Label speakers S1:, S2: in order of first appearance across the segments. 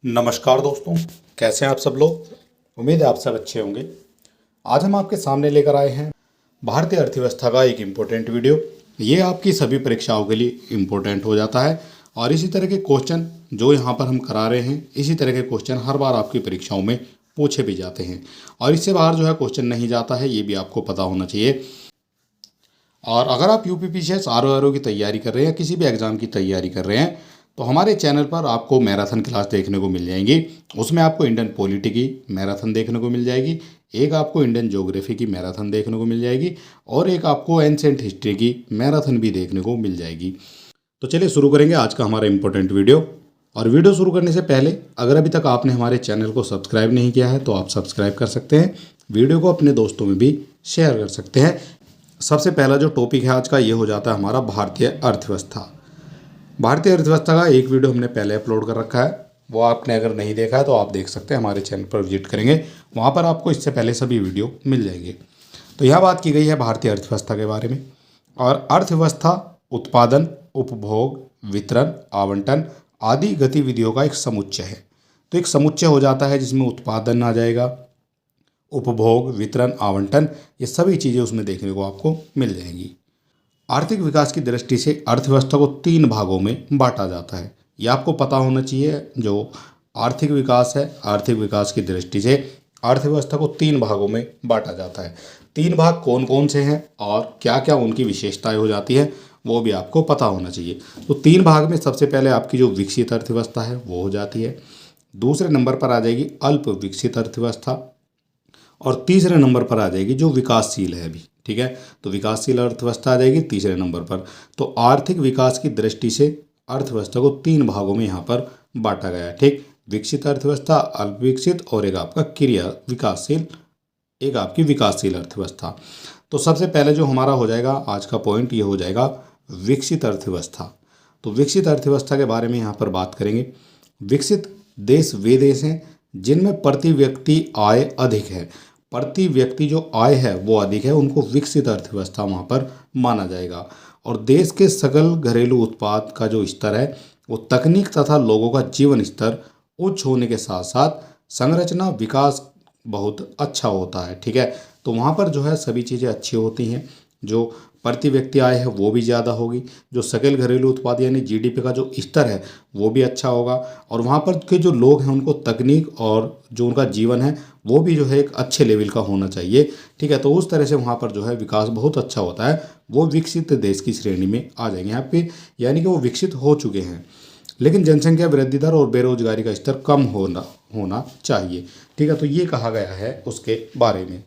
S1: नमस्कार दोस्तों, कैसे हैं आप सब लोग। उम्मीद है आप सब अच्छे होंगे। आज हम आपके सामने लेकर आए हैं भारतीय अर्थव्यवस्था का एक इम्पोर्टेंट वीडियो। ये आपकी सभी परीक्षाओं के लिए इम्पोर्टेंट हो जाता है और इसी तरह के क्वेश्चन जो यहाँ पर हम करा रहे हैं, इसी तरह के क्वेश्चन हर बार आपकी परीक्षाओं में पूछे भी जाते हैं और इससे बाहर जो है क्वेश्चन नहीं जाता है, ये भी आपको पता होना चाहिए। और अगर आप यूपीपीसीएस आरओ की तैयारी कर रहे हैं या किसी भी एग्ज़ाम की तैयारी कर रहे हैं तो हमारे चैनल पर आपको मैराथन क्लास देखने को मिल जाएंगी। उसमें आपको इंडियन पॉलिटी की मैराथन देखने को मिल जाएगी, एक आपको इंडियन ज्योग्राफी की मैराथन देखने को मिल जाएगी और एक आपको एंशिएंट हिस्ट्री की मैराथन भी देखने को मिल जाएगी। तो चलिए शुरू करेंगे आज का हमारा इम्पोर्टेंट वीडियो। और वीडियो शुरू करने से पहले अगर अभी तक आपने हमारे चैनल को सब्सक्राइब नहीं किया है तो आप सब्सक्राइब कर सकते हैं, वीडियो को अपने दोस्तों में भी शेयर कर सकते हैं। सबसे पहला जो टॉपिक है आज का, ये हो जाता है हमारा भारतीय अर्थव्यवस्था। भारतीय अर्थव्यवस्था का एक वीडियो हमने पहले अपलोड कर रखा है, वो आपने अगर नहीं देखा है तो आप देख सकते हैं, हमारे चैनल पर विजिट करेंगे, वहाँ पर आपको इससे पहले सभी वीडियो मिल जाएंगे। तो यह बात की गई है भारतीय अर्थव्यवस्था के बारे में। और अर्थव्यवस्था उत्पादन, उपभोग, वितरण, आवंटन आदि गतिविधियों का एक समुच्चय है। तो एक समुच्चय हो जाता है जिसमें उत्पादन आ जाएगा, उपभोग, वितरण, आवंटन, ये सभी चीज़ें उसमें देखने को आपको मिल जाएंगी। आर्थिक विकास की दृष्टि से अर्थव्यवस्था को 3 भागों में बांटा जाता है, ये आपको पता होना चाहिए। जो आर्थिक विकास है, आर्थिक विकास की दृष्टि से अर्थव्यवस्था को 3 भागों में बांटा जाता है। 3 भाग कौन कौन से हैं और क्या क्या उनकी विशेषताएं हो जाती है वो भी आपको पता होना चाहिए। तो 3 भाग में सबसे पहले आपकी जो विकसित अर्थव्यवस्था है वो हो जाती है, दूसरे नंबर पर आ जाएगी अल्प विकसित अर्थव्यवस्था और तीसरे नंबर पर आ जाएगी जो विकासशील है अभी। ठीक है, तो विकासशील अर्थव्यवस्था आ जाएगी तीसरे नंबर पर। तो आर्थिक विकास की दृष्टि से अर्थव्यवस्था को 3 भागों में यहाँ पर बांटा गया है। ठीक, विकसित अर्थव्यवस्था, अल्प विकसित और एक आपका क्रिया विकासशील, एक आपकी विकासशील अर्थव्यवस्था। तो सबसे पहले जो हमारा हो जाएगा आज का पॉइंट, ये हो जाएगा विकसित अर्थव्यवस्था। तो विकसित अर्थव्यवस्था के बारे में यहाँ पर बात करेंगे। विकसित देश वे देश हैं जिनमें प्रति व्यक्ति आय अधिक है, प्रति व्यक्ति जो आय है वो अधिक है, उनको विकसित अर्थव्यवस्था वहाँ पर माना जाएगा। और देश के सकल घरेलू उत्पाद का जो स्तर है वो तकनीक तथा लोगों का जीवन स्तर उच्च होने के साथ साथ संरचना विकास बहुत अच्छा होता है। ठीक है, तो वहाँ पर जो है सभी चीज़ें अच्छी होती हैं, जो प्रति व्यक्ति आय है वो भी ज़्यादा होगी, जो सकल घरेलू उत्पाद यानी जीडीपी का जो स्तर है वो भी अच्छा होगा और वहाँ पर के जो लोग हैं उनको तकनीक और जो उनका जीवन है वो भी जो है एक अच्छे लेवल का होना चाहिए। ठीक है, तो उस तरह से वहाँ पर जो है विकास बहुत अच्छा होता है, वो विकसित देश की श्रेणी में आ जाएंगे यहाँ पे, यानी कि वो विकसित हो चुके हैं। लेकिन जनसंख्या वृद्धि दर और बेरोजगारी का स्तर कम होना चाहिए। ठीक है, तो ये कहा गया है उसके बारे में।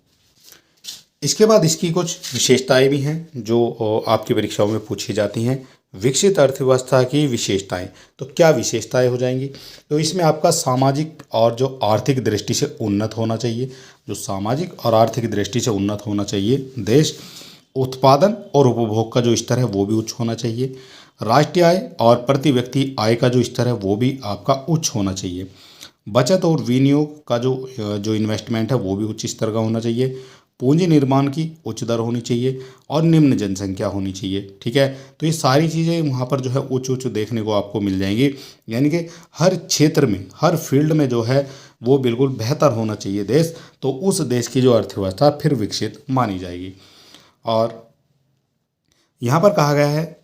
S1: इसके बाद इसकी कुछ विशेषताएं भी हैं जो आपकी परीक्षाओं में पूछी जाती हैं। विकसित अर्थव्यवस्था की विशेषताएं, तो क्या विशेषताएं हो जाएंगी, तो इसमें आपका सामाजिक और जो आर्थिक दृष्टि से उन्नत होना चाहिए, जो सामाजिक और आर्थिक दृष्टि से उन्नत होना चाहिए देश। उत्पादन और उपभोग का जो स्तर है वो भी उच्च होना चाहिए। राष्ट्रीय आय और प्रति व्यक्ति आय का जो स्तर है वो भी आपका उच्च होना चाहिए। बचत और विनियोग का जो इन्वेस्टमेंट है वो भी उच्च स्तर का होना चाहिए। पूंजी निर्माण की उच्च दर होनी चाहिए और निम्न जनसंख्या होनी चाहिए। ठीक है, तो ये सारी चीज़ें वहाँ पर जो है उच्च देखने को आपको मिल जाएंगी, यानी कि हर क्षेत्र में, हर फील्ड में जो है वो बिल्कुल बेहतर होना चाहिए देश, तो उस देश की जो अर्थव्यवस्था फिर विकसित मानी जाएगी। और यहाँ पर कहा गया है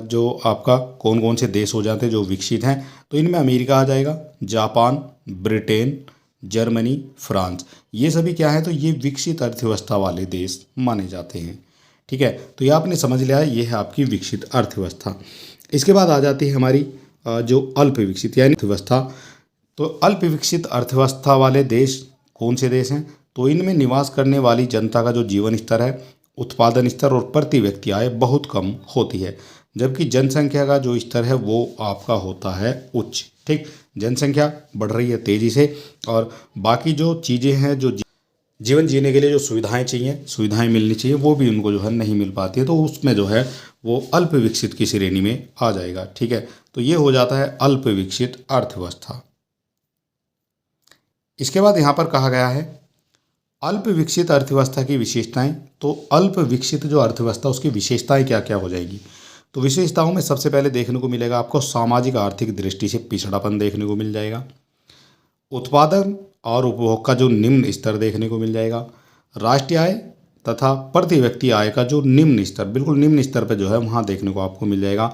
S1: जो आपका कौन कौन से देश हो जाते हैं जो विकसित हैं, तो इनमें अमेरिका आ जाएगा, जापान, ब्रिटेन, जर्मनी, फ्रांस, ये सभी क्या है, तो ये विकसित अर्थव्यवस्था वाले देश माने जाते हैं। ठीक है, तो ये आपने समझ लिया है, ये है आपकी विकसित अर्थव्यवस्था। इसके बाद आ जाती है हमारी जो अल्प विकसित यानी अर्थव्यवस्था। तो अल्प विकसित अर्थव्यवस्था वाले देश कौन से देश हैं, तो इनमें निवास करने वाली जनता का जो जीवन स्तर है, उत्पादन स्तर और प्रति व्यक्ति आय बहुत कम होती है, जबकि जनसंख्या का जो स्तर है वो आपका होता है उच्च। ठीक, जनसंख्या बढ़ रही है तेज़ी से और बाकी जो चीज़ें हैं, जो जीवन जीने के लिए जो सुविधाएं चाहिए, सुविधाएं मिलनी चाहिए, वो भी उनको जो है नहीं मिल पाती है, तो उसमें जो है वो अल्प विकसित की श्रेणी में आ जाएगा। ठीक है, तो ये हो जाता है अल्प विकसित अर्थव्यवस्था। इसके बाद यहाँ पर कहा गया है अल्प विकसित अर्थव्यवस्था की विशेषताएं। तो अल्प विकसित जो अर्थव्यवस्था उसकी विशेषताएं क्या क्या हो जाएगी, तो विशेषताओं में सबसे पहले देखने को मिलेगा आपको सामाजिक आर्थिक दृष्टि से पिछड़ापन देखने को मिल जाएगा। उत्पादन और उपभोग का जो निम्न स्तर देखने को मिल जाएगा। राष्ट्रीय आय तथा प्रति व्यक्ति आय का जो निम्न स्तर, बिल्कुल निम्न स्तर पर जो है वहाँ देखने को आपको मिल जाएगा।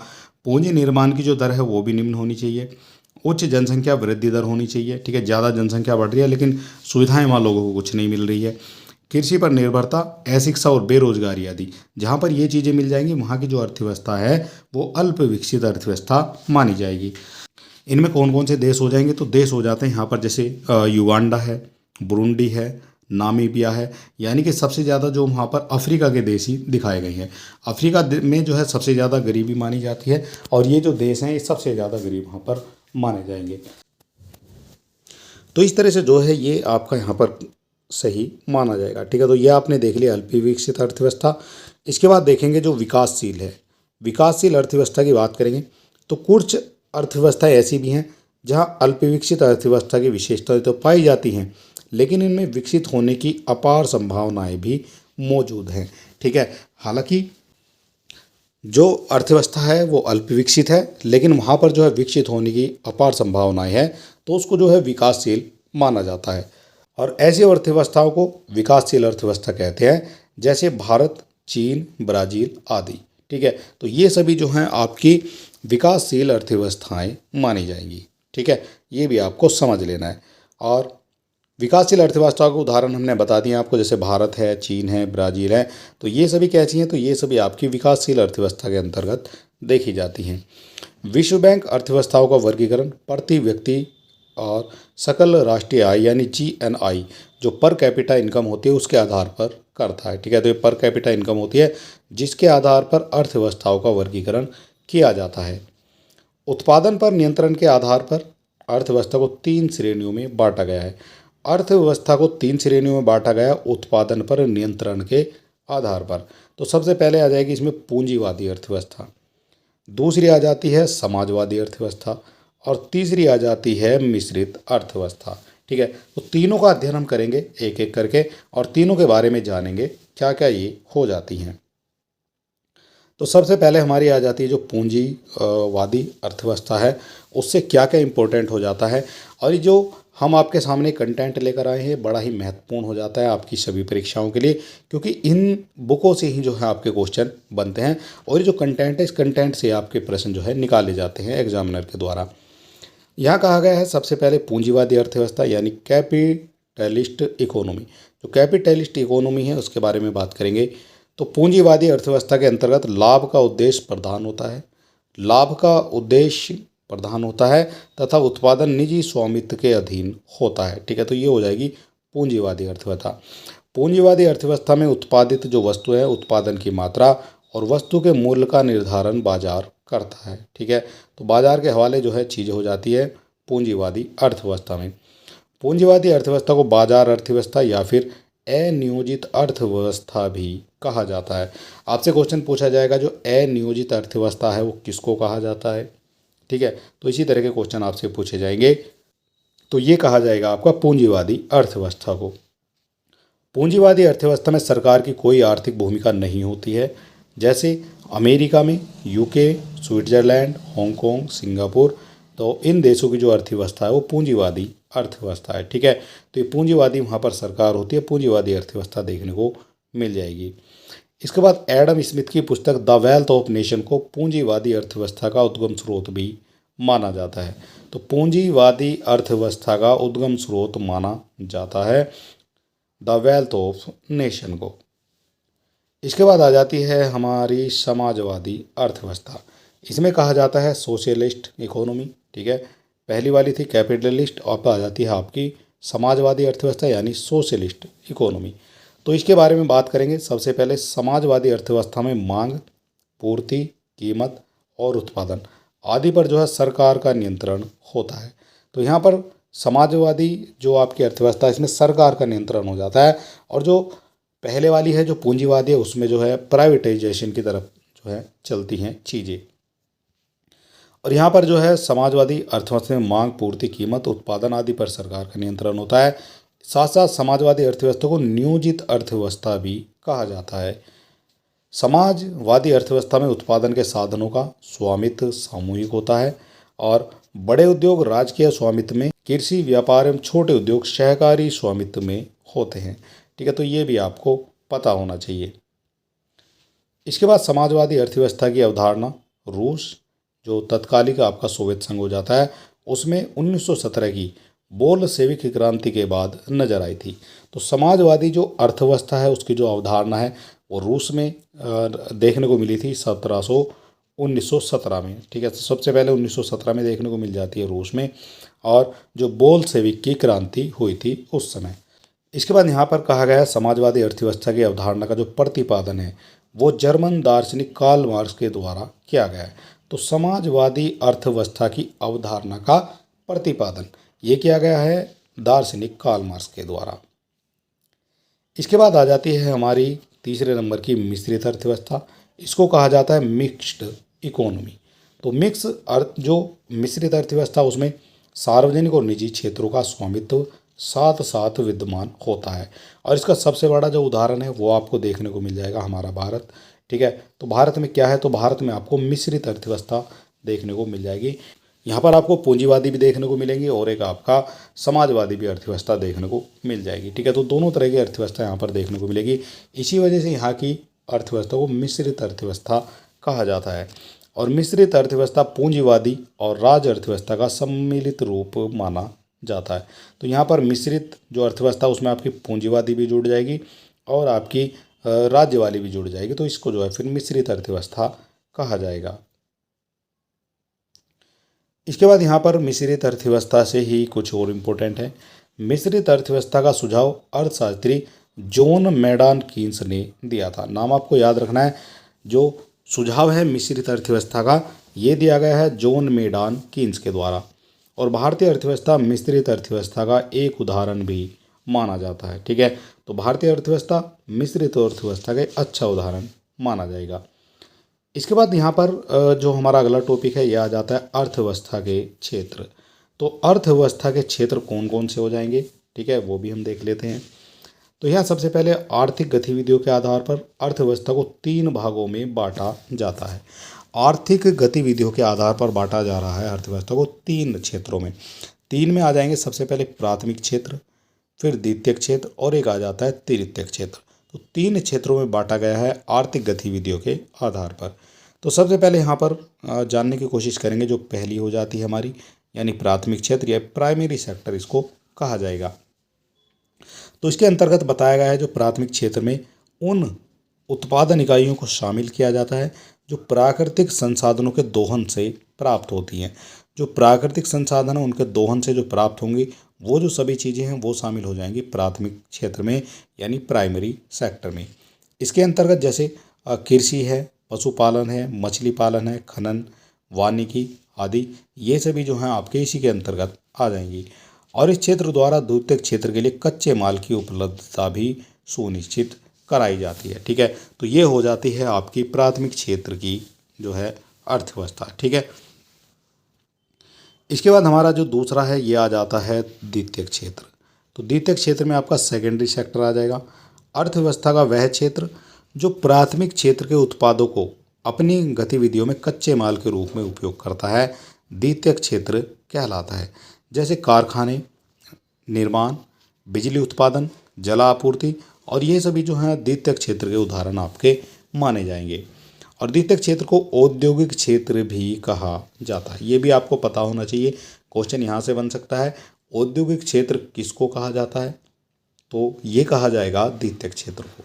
S1: पूंजी निर्माण की जो दर है वो भी निम्न होनी चाहिए। उच्च जनसंख्या वृद्धि दर होनी चाहिए, ठीक है। ज़्यादा जनसंख्या बढ़ रही है लेकिन सुविधाएं वहाँ लोगों को कुछ नहीं मिल रही है। कृषि पर निर्भरता, अशिक्षा और बेरोजगारी आदि, जहाँ पर ये चीज़ें मिल जाएंगी वहाँ की जो अर्थव्यवस्था है वो अल्प विकसित अर्थव्यवस्था मानी जाएगी। इनमें कौन कौन से देश हो जाएंगे, तो देश हो जाते हैं यहाँ पर जैसे युगांडा है, बुरुंडी है, नामीबिया है, यानी कि सबसे ज़्यादा जो वहाँ पर अफ्रीका के देश ही दिखाए गए हैं। अफ्रीका में जो है सबसे ज़्यादा गरीबी मानी जाती है और ये जो देश हैं ये सबसे ज़्यादा गरीब वहाँ पर माने जाएंगे। तो इस तरह से जो है ये आपका यहाँ पर सही माना जाएगा, ठीक है। तो ये आपने देख लिया अल्प विकसित अर्थव्यवस्था। इसके बाद देखेंगे जो विकासशील है। विकासशील अर्थव्यवस्था की बात करेंगे तो कुछ अर्थव्यवस्थाएं ऐसी भी हैं जहाँ अल्प विकसित अर्थव्यवस्था की विशेषताएं तो पाई जाती हैं लेकिन इनमें विकसित होने की अपार संभावनाएं भी मौजूद हैं, ठीक है। हालांकि जो अर्थव्यवस्था है वो अल्प विकसित है लेकिन वहाँ पर जो है विकसित होने की अपार संभावनाएं हैं तो उसको जो है विकासशील माना जाता है। और ऐसी अर्थव्यवस्थाओं को विकासशील अर्थव्यवस्था कहते हैं, जैसे भारत, चीन, ब्राज़ील आदि, ठीक है। तो ये सभी जो हैं आपकी विकासशील अर्थव्यवस्थाएं मानी जाएंगी, ठीक है। ये भी आपको समझ लेना है। और विकासशील अर्थव्यवस्था के उदाहरण हमने बता दिए आपको, जैसे भारत है, चीन है, ब्राज़ील है। तो ये सभी कैसी हैं, तो ये सभी आपकी विकासशील अर्थव्यवस्था के अंतर्गत देखी जाती हैं। विश्व बैंक अर्थव्यवस्थाओं का वर्गीकरण प्रति व्यक्ति और सकल राष्ट्रीय आय यानी GNI जो पर कैपिटा इनकम होती है उसके आधार पर करता है, ठीक है। तो ये पर कैपिटा इनकम होती है जिसके आधार पर अर्थव्यवस्थाओं का वर्गीकरण किया जाता है। उत्पादन पर नियंत्रण के आधार पर अर्थव्यवस्था को 3 श्रेणियों में बांटा गया है। अर्थव्यवस्था को 3 श्रेणियों में बांटा गया उत्पादन पर नियंत्रण के आधार पर। तो सबसे पहले आ जाएगी इसमें पूंजीवादी अर्थव्यवस्था, दूसरी आ जाती है समाजवादी अर्थव्यवस्था और तीसरी आ जाती है मिश्रित अर्थव्यवस्था, ठीक है। तो तीनों का अध्ययन हम करेंगे एक एक करके और तीनों के बारे में जानेंगे क्या क्या ये हो जाती हैं। तो सबसे पहले हमारी आ जाती है जो पूंजीवादी अर्थव्यवस्था है, उससे क्या क्या इम्पोर्टेंट हो जाता है। और ये जो हम आपके सामने कंटेंट लेकर आए हैं बड़ा ही महत्वपूर्ण हो जाता है आपकी सभी परीक्षाओं के लिए, क्योंकि इन बुकों से ही जो है आपके क्वेश्चन बनते हैं और ये जो कंटेंट है इस कंटेंट से आपके प्रश्न जो है निकाले जाते हैं एग्जामिनर के द्वारा। यहाँ कहा गया है सबसे पहले पूंजीवादी अर्थव्यवस्था यानी कैपिटलिस्ट इकोनॉमी। जो कैपिटलिस्ट इकोनॉमी है उसके बारे में बात करेंगे। तो पूंजीवादी अर्थव्यवस्था के अंतर्गत लाभ का उद्देश्य प्रधान होता है, लाभ का उद्देश्य प्रधान होता है तथा उत्पादन निजी स्वामित्व के अधीन होता है, ठीक है। तो ये हो जाएगी पूंजीवादी अर्थव्यवस्था। पूंजीवादी अर्थव्यवस्था में उत्पादित जो वस्तु है उत्पादन की मात्रा और वस्तु के मूल्य का निर्धारण बाजार करता है, ठीक है। तो बाजार के हवाले जो है चीज़ हो जाती है पूंजीवादी अर्थव्यवस्था में। पूंजीवादी अर्थव्यवस्था को बाजार अर्थव्यवस्था या फिर अनियोजित अर्थव्यवस्था भी कहा जाता है। आपसे क्वेश्चन पूछा जाएगा जो अनियोजित अर्थव्यवस्था है वो किसको कहा जाता है, ठीक है। तो इसी तरह के क्वेश्चन आपसे पूछे जाएंगे। तो ये कहा जाएगा आपका पूंजीवादी अर्थव्यवस्था को। पूंजीवादी अर्थव्यवस्था में सरकार की कोई आर्थिक भूमिका नहीं होती है, जैसे अमेरिका में, यूके, स्विट्जरलैंड, हांगकांग, सिंगापुर। तो इन देशों की जो अर्थव्यवस्था है वो पूंजीवादी अर्थव्यवस्था है, ठीक है। तो ये पूंजीवादी वहाँ पर सरकार होती है, पूंजीवादी अर्थव्यवस्था देखने को मिल जाएगी। इसके बाद एडम स्मिथ की पुस्तक द वेल्थ ऑफ नेशन को पूंजीवादी अर्थव्यवस्था का उद्गम स्रोत भी माना जाता है। तो पूंजीवादी अर्थव्यवस्था का उद्गम स्रोत माना जाता है द वेल्थ ऑफ नेशन को। इसके बाद आ जाती है हमारी समाजवादी अर्थव्यवस्था। इसमें कहा जाता है सोशलिस्ट इकोनॉमी, ठीक है। पहली वाली थी कैपिटलिस्ट, अब आ जाती है आपकी समाजवादी अर्थव्यवस्था यानी सोशलिस्ट इकोनॉमी। तो इसके बारे में बात करेंगे। सबसे पहले समाजवादी अर्थव्यवस्था में मांग, पूर्ति, कीमत और उत्पादन आदि पर जो है सरकार का नियंत्रण होता है। तो यहाँ पर समाजवादी जो आपकी अर्थव्यवस्था है इसमें सरकार का नियंत्रण हो जाता है और जो पहले वाली है जो पूंजीवादी है उसमें जो है प्राइवेटाइजेशन की तरफ जो है चलती हैं चीज़ें। और यहाँ पर जो है समाजवादी अर्थव्यवस्था में मांग, पूर्ति, कीमत, उत्पादन आदि पर सरकार का नियंत्रण होता है। साथ साथ समाजवादी अर्थव्यवस्था को नियोजित अर्थव्यवस्था भी कहा जाता है। समाजवादी अर्थव्यवस्था में उत्पादन के साधनों का स्वामित्व सामूहिक होता है और बड़े उद्योग राजकीय स्वामित्व में कृषि, व्यापार एवं छोटे उद्योग सहकारी स्वामित्व में होते हैं। ठीक है, तो ये भी आपको पता होना चाहिए। इसके बाद समाजवादी अर्थव्यवस्था की अवधारणा रूस, जो तत्कालिक आपका सोवियत संघ हो जाता है, उसमें 1917 की बोल्शेविक क्रांति के बाद नजर आई थी। तो समाजवादी जो अर्थव्यवस्था है उसकी जो अवधारणा है वो रूस में देखने को मिली थी 1917 में। ठीक है, तो सबसे पहले 1917 में देखने को मिल जाती है रूस में, और जो बोल्शेविक की क्रांति हुई थी उस समय। इसके बाद यहाँ पर कहा गया है समाजवादी अर्थव्यवस्था की अवधारणा का जो प्रतिपादन है वो जर्मन दार्शनिक कार्ल मार्क्स के द्वारा किया गया है। तो समाजवादी अर्थव्यवस्था की अवधारणा का प्रतिपादन ये किया गया है दार्शनिक कार्ल मार्क्स के द्वारा। इसके बाद आ जाती है हमारी तीसरे नंबर की मिश्रित अर्थव्यवस्था। इसको कहा जाता है मिक्स्ड इकोनॉमी। तो मिक्स अर्थ जो मिश्रित अर्थव्यवस्था उसमें सार्वजनिक और निजी क्षेत्रों का स्वामित्व साथ साथ विद्यमान होता है, और इसका सबसे बड़ा जो उदाहरण है वो आपको देखने को मिल जाएगा हमारा भारत। ठीक है, तो भारत में क्या है, तो भारत में आपको मिश्रित अर्थव्यवस्था देखने को मिल जाएगी। यहाँ पर आपको पूंजीवादी भी देखने को मिलेंगी और एक आपका समाजवादी भी अर्थव्यवस्था देखने को मिल जाएगी। ठीक है, तो दोनों तरह की अर्थव्यवस्था यहाँ पर देखने को मिलेगी। इसी वजह से यहाँ की अर्थव्यवस्था को मिश्रित अर्थव्यवस्था कहा जाता है। और मिश्रित अर्थव्यवस्था पूंजीवादी और राज अर्थव्यवस्था का सम्मिलित रूप माना जाता है। तो यहाँ पर मिश्रित जो अर्थव्यवस्था उसमें आपकी पूंजीवादी भी जुड़ जाएगी और आपकी राज्य वाली भी जुड़ जाएगी, तो इसको जो है फिर मिश्रित अर्थव्यवस्था कहा जाएगा। इसके बाद यहाँ पर मिश्रित अर्थव्यवस्था से ही कुछ और इम्पोर्टेंट है। मिश्रित अर्थव्यवस्था का सुझाव अर्थशास्त्री जॉन मैडान कीन्स ने दिया था। नाम आपको याद रखना है। जो सुझाव है मिश्रित अर्थव्यवस्था का ये दिया गया है जॉन मैडान कीन्स के द्वारा। और भारतीय अर्थव्यवस्था मिश्रित अर्थव्यवस्था का एक उदाहरण भी माना जाता है। ठीक है, तो भारतीय अर्थव्यवस्था मिश्रित अर्थव्यवस्था का एक अच्छा उदाहरण माना जाएगा। इसके बाद यहाँ पर जो हमारा अगला टॉपिक है यह आ जाता है अर्थव्यवस्था के क्षेत्र। तो अर्थव्यवस्था के क्षेत्र कौन कौन से हो जाएंगे, ठीक है, वो भी हम देख लेते हैं। तो यहाँ सबसे पहले आर्थिक गतिविधियों के आधार पर अर्थव्यवस्था को 3 भागों में बांटा जाता है। आर्थिक गतिविधियों के आधार पर बांटा जा रहा है अर्थव्यवस्था को 3 क्षेत्रों में। 3 में आ जाएंगे सबसे पहले प्राथमिक क्षेत्र, फिर द्वितीयक क्षेत्र और एक आ जाता है तृतीयक क्षेत्र। तो 3 क्षेत्रों में बांटा गया है आर्थिक गतिविधियों के आधार पर। तो सबसे पहले यहाँ पर जानने की कोशिश करेंगे जो पहली हो जाती है हमारी, यानी प्राथमिक क्षेत्र या प्राइमरी सेक्टर इसको कहा जाएगा। तो इसके अंतर्गत बताया गया है जो प्राथमिक क्षेत्र में उन उत्पादन इकाइयों को शामिल किया जाता है जो प्राकृतिक संसाधनों के दोहन से प्राप्त होती हैं। जो प्राकृतिक संसाधन है उनके दोहन से जो प्राप्त होंगी वो जो सभी चीज़ें हैं वो शामिल हो जाएंगी प्राथमिक क्षेत्र में, यानी प्राइमरी सेक्टर में। इसके अंतर्गत जैसे कृषि है, पशुपालन है, मछली पालन है, खनन, वानिकी आदि, ये सभी जो हैं आपके इसी के अंतर्गत आ जाएंगी। और इस क्षेत्र द्वारा द्वितीयक क्षेत्र के लिए कच्चे माल की उपलब्धता भी सुनिश्चित कराई जाती है। ठीक है, तो ये हो जाती है आपकी प्राथमिक क्षेत्र की जो है अर्थव्यवस्था। ठीक है, इसके बाद हमारा जो दूसरा है ये आ जाता है द्वितीयक क्षेत्र। तो द्वितीयक क्षेत्र में आपका सेकेंडरी सेक्टर आ जाएगा। अर्थव्यवस्था का वह क्षेत्र जो प्राथमिक क्षेत्र के उत्पादों को अपनी गतिविधियों में कच्चे माल के रूप में उपयोग करता है, द्वितीयक क्षेत्र कहलाता है। जैसे कारखाने, निर्माण, बिजली उत्पादन, जल आपूर्ति, और ये सभी जो हैं द्वितीयक क्षेत्र के उदाहरण आपके माने जाएंगे। और द्वितीयक क्षेत्र को औद्योगिक क्षेत्र भी कहा जाता है, ये भी आपको पता होना चाहिए। क्वेश्चन यहाँ से बन सकता है औद्योगिक क्षेत्र किसको कहा जाता है, तो ये कहा जाएगा द्वितीयक क्षेत्र को।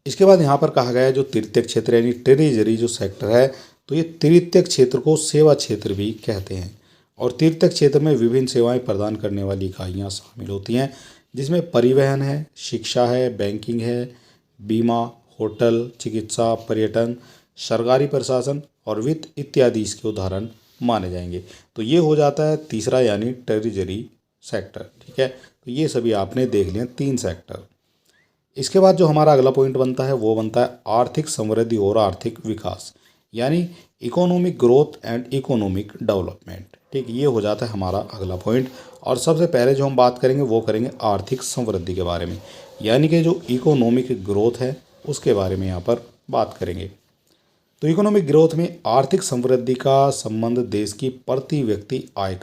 S1: इसके बाद यहाँ पर कहा गया है जो तृतीयक क्षेत्र यानी ट्रेजरी जो सेक्टर है, तो ये तृतीयक क्षेत्र को सेवा क्षेत्र भी कहते हैं। और तृतीयक क्षेत्र में विभिन्न सेवाएं प्रदान करने वाली इकाइयाँ शामिल होती हैं, जिसमें परिवहन है, शिक्षा है, बैंकिंग है, बीमा, होटल, चिकित्सा, पर्यटन, सरकारी प्रशासन और वित्त इत्यादि इसके उदाहरण माने जाएंगे। तो ये हो जाता है तीसरा यानी ट्रेजरी सेक्टर। ठीक है, तो ये सभी आपने देख लिया 3 सेक्टर। इसके बाद जो हमारा अगला पॉइंट बनता है वो बनता है आर्थिक समृद्धि और आर्थिक विकास, यानी economic growth and economic development. ठीक, ये हो जाता है हमारा अगला पॉइंट। और सबसे पहले जो हम बात करेंगे वो करेंगे आर्थिक समृद्धि के बारे में, यानी कि जो इकोनॉमिक ग्रोथ है उसके बारे में यहाँ पर बात करेंगे। तो इकोनॉमिक ग्रोथ में आर्थिक समृद्धि का संबंध देश की प्रति व्यक्ति आय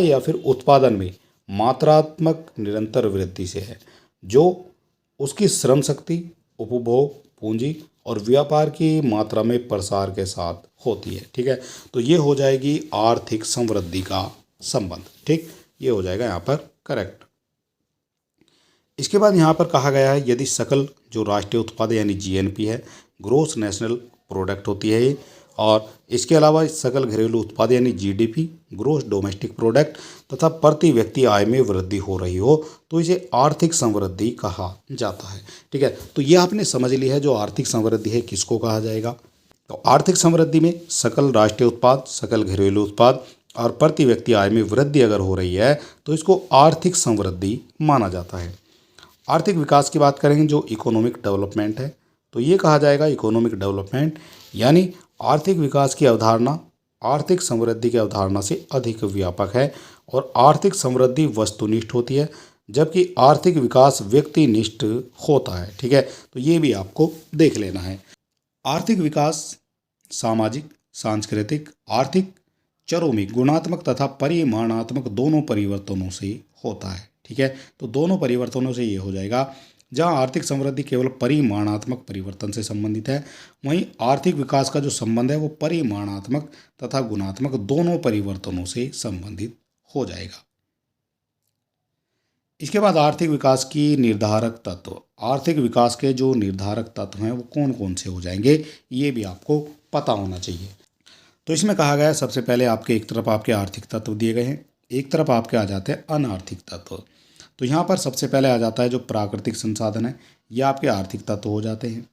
S1: या फिर उत्पादन में मात्रात्मक निरंतर वृद्धि से है, जो उसकी श्रम शक्ति, उपभोग, पूंजी और व्यापार की मात्रा में प्रसार के साथ होती है। ठीक है, तो ये हो जाएगी आर्थिक समृद्धि का संबंध। ठीक, ये हो जाएगा यहाँ पर करेक्ट। इसके बाद यहाँ पर कहा गया है यदि सकल जो राष्ट्रीय उत्पाद यानी जीएनपी है, ग्रोस नेशनल प्रोडक्ट होती है ये, और इसके अलावा सकल घरेलू उत्पाद यानी जीडीपी, ग्रोस डोमेस्टिक प्रोडक्ट तथा प्रति व्यक्ति आय में वृद्धि हो रही हो तो इसे आर्थिक समृद्धि कहा जाता है। ठीक है, तो ये आपने समझ लिया है जो आर्थिक समृद्धि है किसको कहा जाएगा। तो आर्थिक समृद्धि में सकल राष्ट्रीय उत्पाद, सकल घरेलू उत्पाद और प्रति व्यक्ति आय में वृद्धि अगर हो रही है तो इसको आर्थिक समृद्धि माना जाता है। आर्थिक विकास की बात करेंगे जो इकोनॉमिक डेवलपमेंट है, तो ये कहा जाएगा इकोनॉमिक डेवलपमेंट, यानी आर्थिक विकास की अवधारणा आर्थिक समृद्धि की अवधारणा से अधिक व्यापक है और आर्थिक समृद्धि वस्तुनिष्ठ होती है जबकि आर्थिक विकास व्यक्तिनिष्ठ होता है। ठीक है, तो ये भी आपको देख लेना है। आर्थिक विकास सामाजिक, सांस्कृतिक, आर्थिक चरों में गुणात्मक तथा परिमाणात्मक दोनों परिवर्तनों से होता है। ठीक है, तो दोनों परिवर्तनों से ये हो जाएगा। जहाँ आर्थिक समृद्धि केवल परिमाणात्मक परिवर्तन से संबंधित है, वहीं आर्थिक विकास का जो संबंध है वो परिमाणात्मक तथा गुणात्मक दोनों परिवर्तनों से संबंधित हो जाएगा। इसके बाद आर्थिक विकास की निर्धारक तत्व, आर्थिक विकास के जो निर्धारक तत्व हैं वो कौन कौन से हो जाएंगे, ये भी आपको पता होना चाहिए। तो इसमें कहा गया है सबसे पहले आपके एक तरफ आपके आर्थिक तत्व दिए गए हैं, एक तरफ आपके आ जाते हैं अनार्थिक तत्व। तो यहाँ पर सबसे पहले आ जाता है जो प्राकृतिक संसाधन है, ये आपके आर्थिक तत्व हो जाते हैं।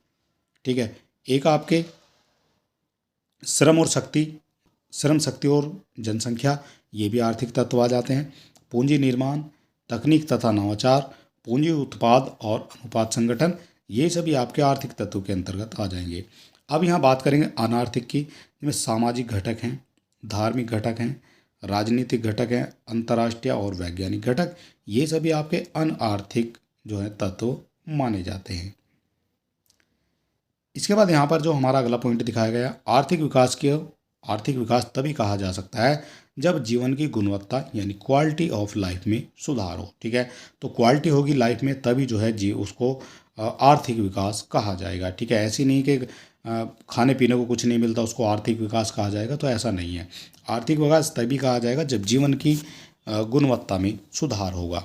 S1: ठीक है, एक आपके श्रम शक्ति और जनसंख्या, ये भी आर्थिक तत्व आ जाते हैं। पूंजी निर्माण, तकनीक तथा नवाचार, पूंजी उत्पाद और अनुपात संगठन, ये सभी आपके आर्थिक तत्व के अंतर्गत आ जाएंगे। अब यहाँ बात करेंगे अनार्थिक की, जिसमें सामाजिक घटक हैं, धार्मिक घटक हैं, राजनीतिक घटक हैं, अंतर्राष्ट्रीय और वैज्ञानिक घटक, ये सभी आपके अनार्थिक जो है तत्व माने जाते हैं। इसके बाद यहाँ पर जो हमारा अगला पॉइंट दिखाया गया, आर्थिक विकास तभी कहा जा सकता है जब जीवन की गुणवत्ता यानी क्वालिटी ऑफ लाइफ में सुधार हो। ठीक है, तो क्वालिटी होगी लाइफ में तभी जो है उसको आर्थिक विकास कहा जाएगा। ठीक है, ऐसी नहीं कि खाने पीने को कुछ नहीं मिलता उसको आर्थिक विकास कहा जाएगा, तो ऐसा नहीं है। आर्थिक विकास तभी कहा जाएगा जब जीवन की गुणवत्ता में सुधार होगा।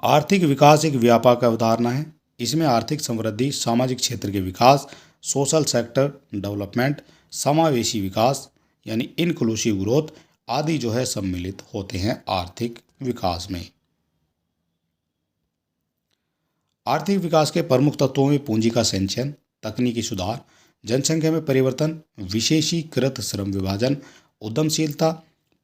S1: आर्थिक विकास एक व्यापक अवधारणा है, इसमें आर्थिक समृद्धि, सामाजिक क्षेत्र के विकास, सोशल सेक्टर डेवलपमेंट, समावेशी विकास यानी इनक्लूसिव ग्रोथ आदि जो है सम्मिलित होते हैं आर्थिक विकास में। आर्थिक विकास के प्रमुख तत्वों में पूंजी का संचयन, तकनीकी सुधार, जनसंख्या में परिवर्तन, विशेषीकृत श्रम विभाजन, उद्यमशीलता,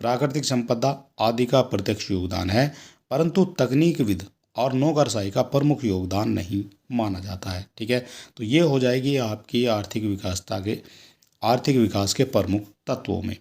S1: प्राकृतिक संपदा आदि का प्रत्यक्ष योगदान है, परंतु तकनीकविद और नौकरशाही का प्रमुख योगदान नहीं माना जाता है। ठीक है, तो ये हो जाएगी आपकी आर्थिक विकास के प्रमुख तत्वों में।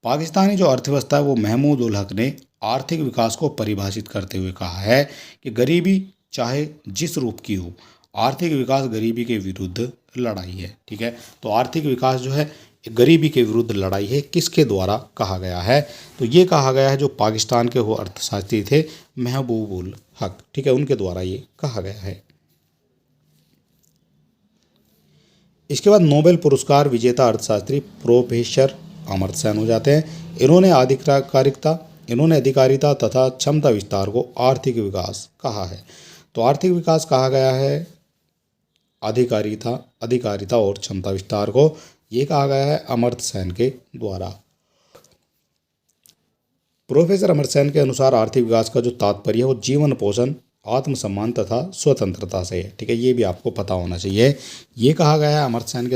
S1: पाकिस्तानी जो अर्थव्यवस्था है वो महमूद उल हक ने आर्थिक विकास को परिभाषित करते हुए कहा है कि गरीबी चाहे जिस रूप की हो, आर्थिक विकास गरीबी के विरुद्ध लड़ाई है। ठीक है, तो आर्थिक विकास जो है गरीबी के विरुद्ध लड़ाई है, किसके द्वारा कहा गया है, तो ये कहा गया है जो पाकिस्तान के वो अर्थशास्त्री थे महबूब उल हक। ठीक है, उनके द्वारा ये कहा गया है। इसके बाद नोबेल पुरस्कार विजेता अर्थशास्त्री प्रोफेसर अमर्त्य सेन हो जाते हैं। इन्होंने अधिकारिता तथा क्षमता विस्तार को आर्थिक विकास कहा है। तो आर्थिक विकास कहा गया है अधिकारिता और क्षमता विस्तार को, ये कहा गया है अमर्त्य सेन के द्वारा। प्रोफेसर अमर्त्य सेन के अनुसार आर्थिक विकास का जो तात्पर्य है वो जीवन पोषण, आत्मसम्मान तथा स्वतंत्रता से है। ठीक है, ये भी आपको पता होना चाहिए। ये कहा गया है अमर्त्य सेन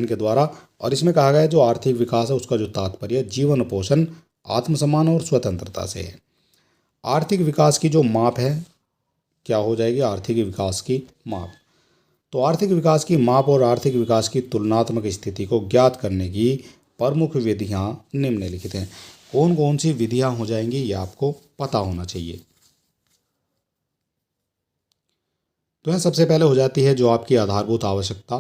S1: के द्वारा, और इसमें कहा गया है जो आर्थिक विकास है उसका जो तात्पर्य जीवन पोषण, आत्मसम्मान और स्वतंत्रता से है। आर्थिक विकास की जो माप है क्या हो जाएगी, आर्थिक विकास की माप। तो आर्थिक विकास की माप और आर्थिक विकास की तुलनात्मक स्थिति को ज्ञात करने की प्रमुख विधियां निम्नलिखित हैं। कौन कौन सी विधियां हो जाएंगी ये आपको पता होना चाहिए। तो यहाँ सबसे पहले हो जाती है जो आपकी आधारभूत आवश्यकता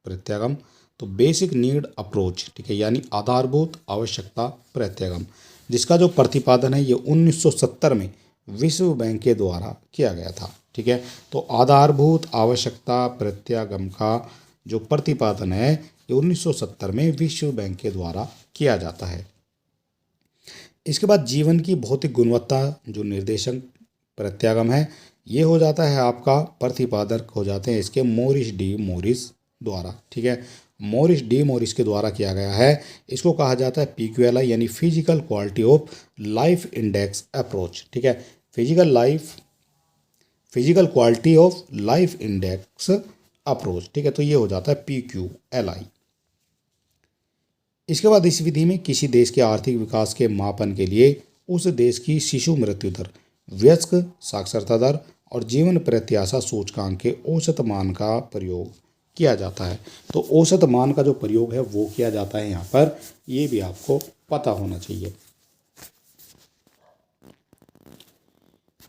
S1: प्रत्यागम, तो बेसिक नीड अप्रोच, ठीक है, यानी आधारभूत आवश्यकता प्रत्यागम, जिसका जो प्रतिपादन है ये 1970 में विश्व बैंक के द्वारा किया गया था। ठीक है, तो आधारभूत आवश्यकता प्रत्यागम का जो प्रतिपादन है ये 1970 में विश्व बैंक के द्वारा किया जाता है। इसके बाद जीवन की भौतिक गुणवत्ता जो निर्देशक प्रत्यागम है ये हो जाता है आपका प्रतिपादक हो जाते हैं इसके मॉरिस डी मॉरिस द्वारा। ठीक है, मॉरिस डी मॉरिस के द्वारा किया गया है। इसको कहा जाता है PQLI यानी physical quality of life index approach. ठीक है, physical quality of life index approach. ठीक है, तो ये हो जाता है PQLI। इसके बाद इस विधि में किसी देश के आर्थिक विकास के मापन के लिए उस देश की शिशु मृत्यु दर, वयस्क साक्षरता दर और जीवन प्रत्याशा सूचकांक के औसत मान का प्रयोग किया जाता है। तो औसत मान का जो प्रयोग है वो किया जाता है यहाँ पर, ये भी आपको पता होना चाहिए।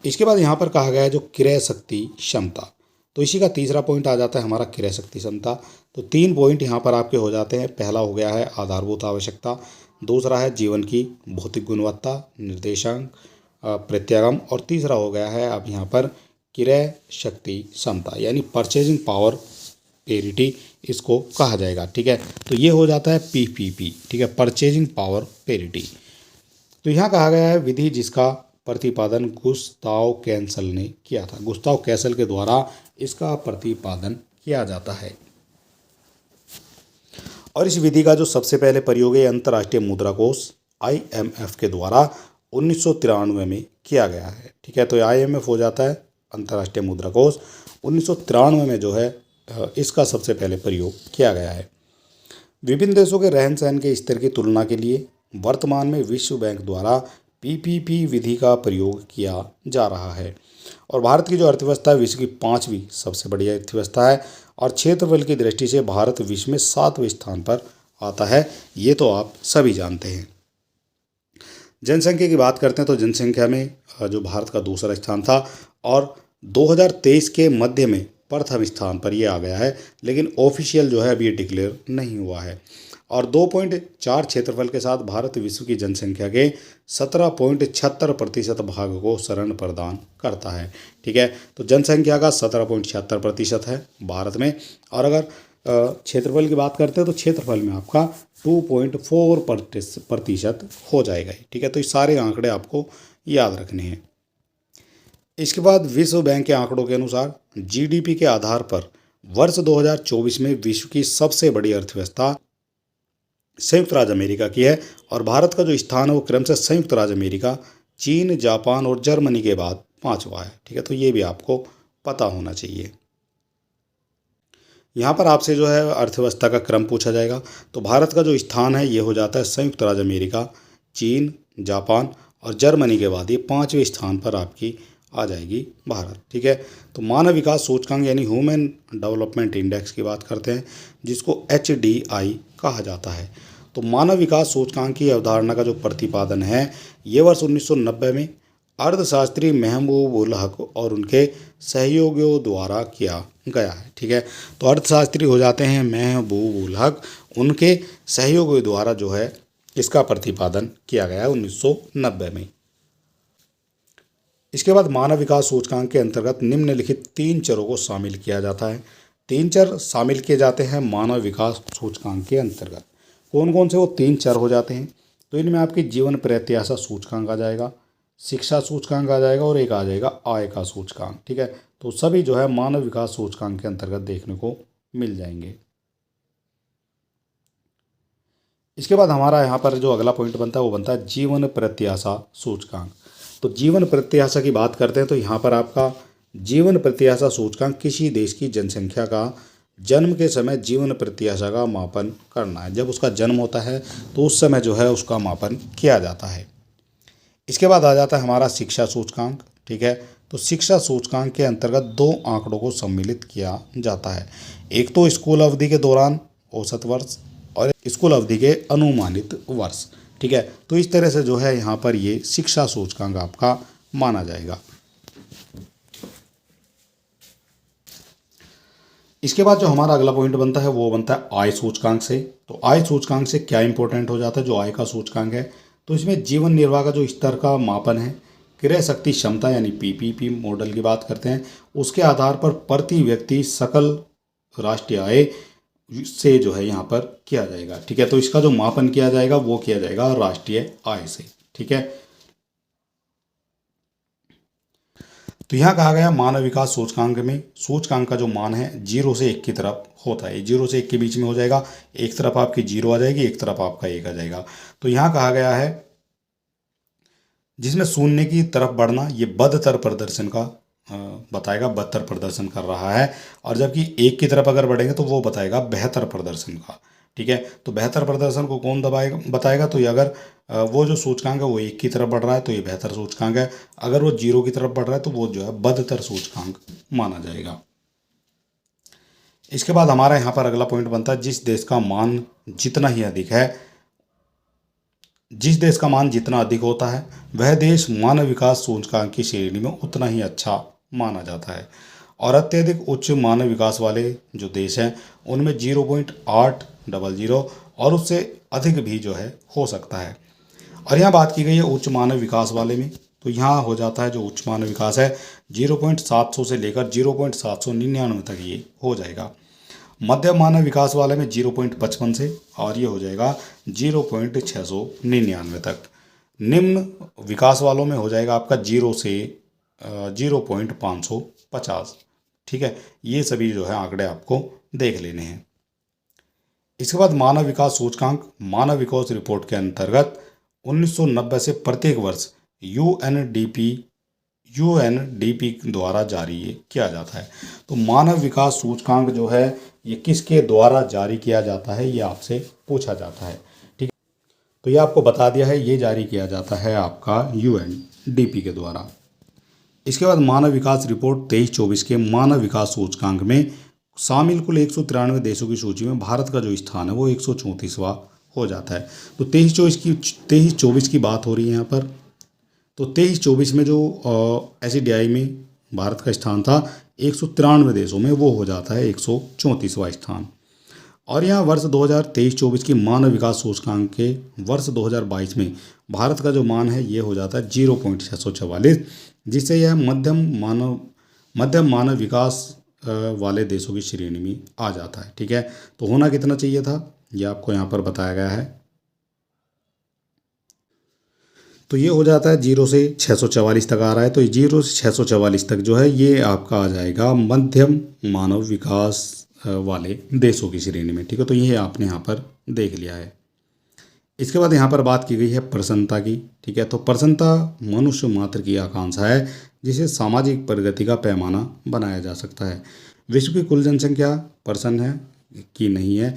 S1: इसके बाद यहाँ पर कहा गया है जो क्रय शक्ति क्षमता, तो इसी का तीसरा पॉइंट आ जाता है हमारा क्रय शक्ति क्षमता। तो 3 पॉइंट यहाँ पर आपके हो जाते हैं। पहला हो गया है आधारभूत आवश्यकता, दूसरा है जीवन की भौतिक गुणवत्ता निर्देशांक प्रत्यागम, और तीसरा हो गया है अब यहाँ पर क्रय शक्ति क्षमता यानी परचेजिंग पावर पेरिटी इसको कहा जाएगा। ठीक है, तो ये हो जाता है PPP। ठीक है, परचेजिंग पावर पेरिटी। तो यहाँ कहा गया है विधि जिसका प्रतिपादन गुस्ताव कैसल ने किया था। गुस्ताव कैसल के द्वारा इसका प्रतिपादन किया जाता है। और इस विधि का जो सबसे पहले प्रयोग है अंतर्राष्ट्रीय मुद्रा कोष IMF के द्वारा 1993 में किया गया है। ठीक है, तो IMF हो जाता है अंतर्राष्ट्रीय मुद्रा कोष। 1993 में जो है इसका सबसे पहले प्रयोग किया गया है। विभिन्न देशों के रहन सहन के स्तर की तुलना के लिए वर्तमान में विश्व बैंक द्वारा PPP विधि का प्रयोग किया जा रहा है। और भारत की जो अर्थव्यवस्था है विश्व की 5वीं सबसे बड़ी अर्थव्यवस्था है और क्षेत्रफल की दृष्टि से भारत विश्व में 7वें स्थान पर आता है। ये तो आप सभी जानते हैं। जनसंख्या की बात करते हैं तो जनसंख्या में जो भारत का दूसरा स्थान था और 2023 के मध्य में प्रथम स्थान पर ये आ गया है, लेकिन ऑफिशियल जो है अभी डिक्लेयर नहीं हुआ है। और 2.4 क्षेत्रफल के साथ भारत विश्व की जनसंख्या के 17.76% भाग को शरण प्रदान करता है। ठीक है, तो जनसंख्या का 17.76% है भारत में। और अगर क्षेत्रफल की बात करते हैं तो क्षेत्रफल में आपका 2.4% हो जाएगा। ठीक है, तो ये सारे आंकड़े आपको याद रखने हैं। इसके बाद विश्व बैंक के आंकड़ों के अनुसार GDP के आधार पर वर्ष 2024 में विश्व की सबसे बड़ी अर्थव्यवस्था संयुक्त राज्य अमेरिका की है और भारत का जो स्थान है वो क्रमशः संयुक्त राज्य अमेरिका, चीन, जापान और जर्मनी के बाद 5वां है। ठीक है, तो ये भी आपको पता होना चाहिए। यहाँ पर आपसे जो है अर्थव्यवस्था का क्रम पूछा जाएगा, तो भारत का जो स्थान है ये हो जाता है संयुक्त राज्य अमेरिका, चीन, जापान और जर्मनी के बाद ये 5वें स्थान पर आपकी आ जाएगी भारत। ठीक है, तो मानव विकास सूचकांक यानी ह्यूमन डेवलपमेंट इंडेक्स की बात करते हैं जिसको HDI कहा जाता है। तो मानव विकास सूचकांक की अवधारणा का जो प्रतिपादन है ये वर्ष 1990 में अर्थशास्त्री महबूब उल हक और उनके सहयोगियों द्वारा किया गया है। ठीक है, तो अर्थशास्त्री हो जाते हैं महबूब उल हक, उनके सहयोगियों द्वारा जो है इसका प्रतिपादन किया गया है 1990 में। इसके बाद मानव विकास सूचकांक के अंतर्गत निम्नलिखित 3 चरों को शामिल किया जाता है। 3 चर शामिल किए जाते हैं मानव विकास सूचकांक के अंतर्गत। कौन कौन से वो 3 चर हो जाते हैं? तो इनमें आपकी जीवन प्रत्याशा सूचकांक आ जाएगा, शिक्षा सूचकांक आ जाएगा और एक आ जाएगा आय का सूचकांक। ठीक है, तो सभी जो है मानव विकास सूचकांक के अंतर्गत देखने को मिल जाएंगे। इसके बाद हमारा यहाँ पर जो अगला पॉइंट बनता है वो बनता है जीवन प्रत्याशा सूचकांक। तो जीवन प्रत्याशा की बात करते हैं तो यहाँ पर आपका जीवन प्रत्याशा सूचकांक किसी देश की जनसंख्या का जन्म के समय जीवन प्रत्याशा का मापन करना है। जब उसका जन्म होता है तो उस समय जो है उसका मापन किया जाता है। इसके बाद आ जाता है हमारा शिक्षा सूचकांक। ठीक है, तो शिक्षा सूचकांक के अंतर्गत 2 आंकड़ों को सम्मिलित किया जाता है। एक तो स्कूल अवधि के दौरान औसत वर्ष और स्कूल अवधि के अनुमानित वर्ष। ठीक है, तो इस तरह से जो है यहाँ पर ये शिक्षा सूचकांक आपका माना जाएगा। इसके बाद जो हमारा अगला पॉइंट बनता है वो बनता है आय सूचकांक से। तो आय सूचकांक से क्या इंपॉर्टेंट हो जाता है, जो आय का सूचकांक है तो इसमें जीवन निर्वाह का जो स्तर का मापन है, क्रय शक्ति क्षमता यानी पीपीपी मॉडल की बात करते हैं, उसके आधार पर प्रति व्यक्ति सकल राष्ट्रीय आय से जो है यहाँ पर किया जाएगा। ठीक है, तो इसका जो मापन किया जाएगा वो किया जाएगा राष्ट्रीय आय से। ठीक है, तो यहाँ कहा गया मानव विकास सूचकांक में सूचकांक का जो मान है 0 से 1 की तरफ होता है। 0 से 1 के बीच में हो जाएगा, एक तरफ आपकी 0 आ जाएगी, एक तरफ आपका 1 आ जाएगा। तो यहाँ कहा गया है जिसमें शून्य की तरफ बढ़ना ये बदतर प्रदर्शन का बताएगा, बदतर प्रदर्शन कर रहा है, और जबकि 1 की तरफ अगर बढ़ेंगे तो वो बताएगा बेहतर प्रदर्शन का। ठीक है, तो बेहतर प्रदर्शन को कौन दबाएगा बताएगा, तो ये अगर वो जो सूचकांक है वो 1 की तरफ बढ़ रहा है तो ये बेहतर सूचकांक है, अगर वो 0 की तरफ बढ़ रहा है तो वो जो है बदतर सूचकांक माना जाएगा। इसके बाद हमारा यहाँ पर अगला पॉइंट बनता है जिस देश का मान जितना ही अधिक है, जिस देश का मान जितना अधिक होता है वह देश मानव विकास सूचकांक की श्रेणी में उतना ही अच्छा माना जाता है। और अत्यधिक उच्च मानव विकास वाले जो देश हैं उनमें 0.800 और उससे अधिक भी जो है हो सकता है। और यहाँ बात की गई है उच्च मानव विकास वाले में, तो यहाँ हो जाता है जो उच्च मानव विकास है 0.700 से लेकर 0.799 तक ये हो जाएगा। मध्यम मानव विकास वाले में 0.55 से और ये हो जाएगा 0.699 तक। निम्न विकास वालों में हो जाएगा आपका 0 से 0.550। ठीक है, ये सभी जो है आंकड़े आपको देख लेने हैं। इसके बाद मानव विकास सूचकांक मानव विकास रिपोर्ट के अंतर्गत 1990 से प्रत्येक वर्ष यूएनडीपी द्वारा जारी किया जाता है। तो मानव विकास सूचकांक जो है ये किसके द्वारा जारी किया जाता है, ये आपसे पूछा जाता है। ठीक है, तो ये आपको बता दिया है, ये जारी किया जाता है आपका यूएनडीपी के द्वारा। इसके बाद मानव विकास रिपोर्ट 23-24 के मानव विकास सूचकांक में शामिल कुल 193 देशों की सूची में भारत का जो स्थान है वो 134वां हो जाता है। तो 23-24 की बात हो रही है यहाँ पर। तो 23-24 में जो SCDI में भारत का स्थान था 193 देशों में, वो हो जाता है 134वां स्थान। और यहाँ वर्ष 2023-24 की मानव विकास सूचकांक के वर्ष 2022 में भारत का जो मान है ये हो जाता है 0.644, जिससे यह मध्यम मानव विकास वाले देशों की श्रेणी में आ जाता है। ठीक है, तो होना कितना चाहिए था ये आपको यहाँ पर बताया गया है। तो ये हो जाता है 0 से 644 तक आ रहा है, तो 0 से 644 तक जो है ये आपका आ जाएगा मध्यम मानव विकास वाले देशों की श्रेणी में। ठीक है, तो ये आपने यहाँ पर देख लिया है। इसके बाद यहाँ पर बात की गई है प्रसन्नता की। ठीक है, तो प्रसन्नता मनुष्य मात्र की आकांक्षा है जिसे सामाजिक प्रगति का पैमाना बनाया जा सकता है। विश्व की कुल जनसंख्या प्रसन्न है कि नहीं है,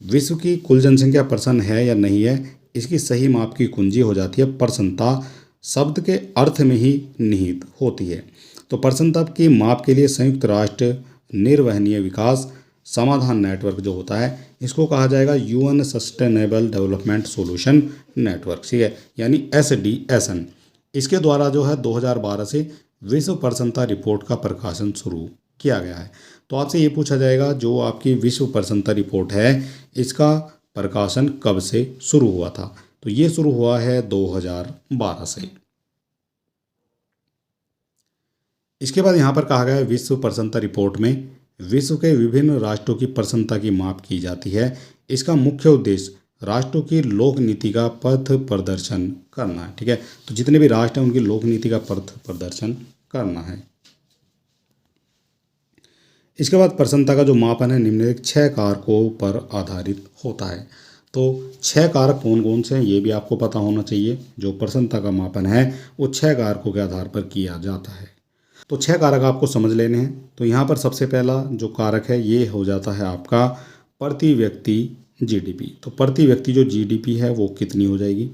S1: विश्व की कुल जनसंख्या प्रसन्न है या नहीं है, इसकी सही माप की कुंजी हो जाती है प्रसन्नता शब्द के अर्थ में ही निहित होती है। तो प्रसन्नता की माप के लिए संयुक्त राष्ट्र निर्वहनीय विकास समाधान नेटवर्क जो होता है इसको कहा जाएगा UN sustainable development solution network. ठीक है, यानी SDSN। इसके द्वारा जो है 2012 से विश्व प्रसन्नता रिपोर्ट का प्रकाशन शुरू किया गया है। तो आपसे ये पूछा जाएगा जो आपकी विश्व प्रसन्नता रिपोर्ट है इसका प्रकाशन कब से शुरू हुआ था, तो ये शुरू हुआ है 2012 से। इसके बाद यहाँ पर कहा गया है विश्व प्रसन्नता रिपोर्ट में विश्व के विभिन्न राष्ट्रों की प्रसन्नता की माप की जाती है। इसका मुख्य उद्देश्य राष्ट्रों की लोक नीति का पथ प्रदर्शन करना है। ठीक है, तो जितने भी राष्ट्र हैं उनकी लोक नीति का पथ प्रदर्शन करना है। इसके बाद प्रसन्नता का जो मापन है निम्नलिखित 6 कारकों पर आधारित होता है। तो 6 कारक कौन कौन से हैं ये भी आपको पता होना चाहिए। जो प्रसन्नता का मापन है वो 6 कारकों के आधार पर किया जाता है। तो 6 कारक आपको समझ लेने हैं। तो यहाँ पर सबसे पहला जो कारक है ये हो जाता है आपका प्रति व्यक्ति GDP। तो प्रति व्यक्ति जो GDP है वो कितनी हो जाएगी।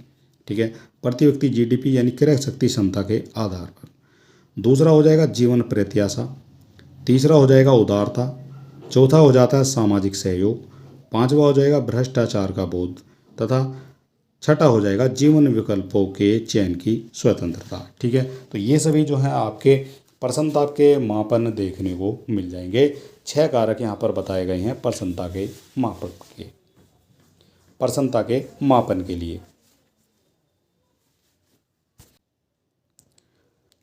S1: ठीक है, प्रति व्यक्ति GDP यानी क्रय शक्ति क्षमता के आधार पर। दूसरा हो जाएगा जीवन प्रत्याशा। तीसरा हो जाएगा उदारता। चौथा हो जाता है सामाजिक सहयोग। पांचवा हो जाएगा भ्रष्टाचार का बोध तथा छठा हो जाएगा जीवन विकल्पों के चयन की स्वतंत्रता। ठीक है, तो ये सभी जो है आपके प्रसन्नता के मापन देखने को मिल जाएंगे 6 कारक यहाँ पर बताए गए हैं प्रसन्नता के मापन के लिए।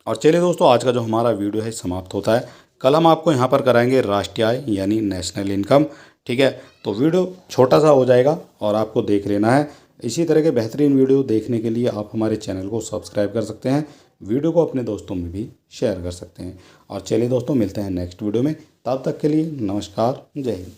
S1: और चलिए दोस्तों, आज का जो हमारा वीडियो है समाप्त होता है। कल हम आपको यहाँ पर कराएंगे राष्ट्रीय आय यानी नेशनल इनकम। ठीक है, तो वीडियो छोटा सा हो जाएगा और आपको देख लेना है। इसी तरह के बेहतरीन वीडियो देखने के लिए आप हमारे चैनल को सब्सक्राइब कर सकते हैं, वीडियो को अपने दोस्तों में भी शेयर कर सकते हैं। और चलिए दोस्तों, मिलते हैं नेक्स्ट वीडियो में। तब तक के लिए नमस्कार, जय हिंद।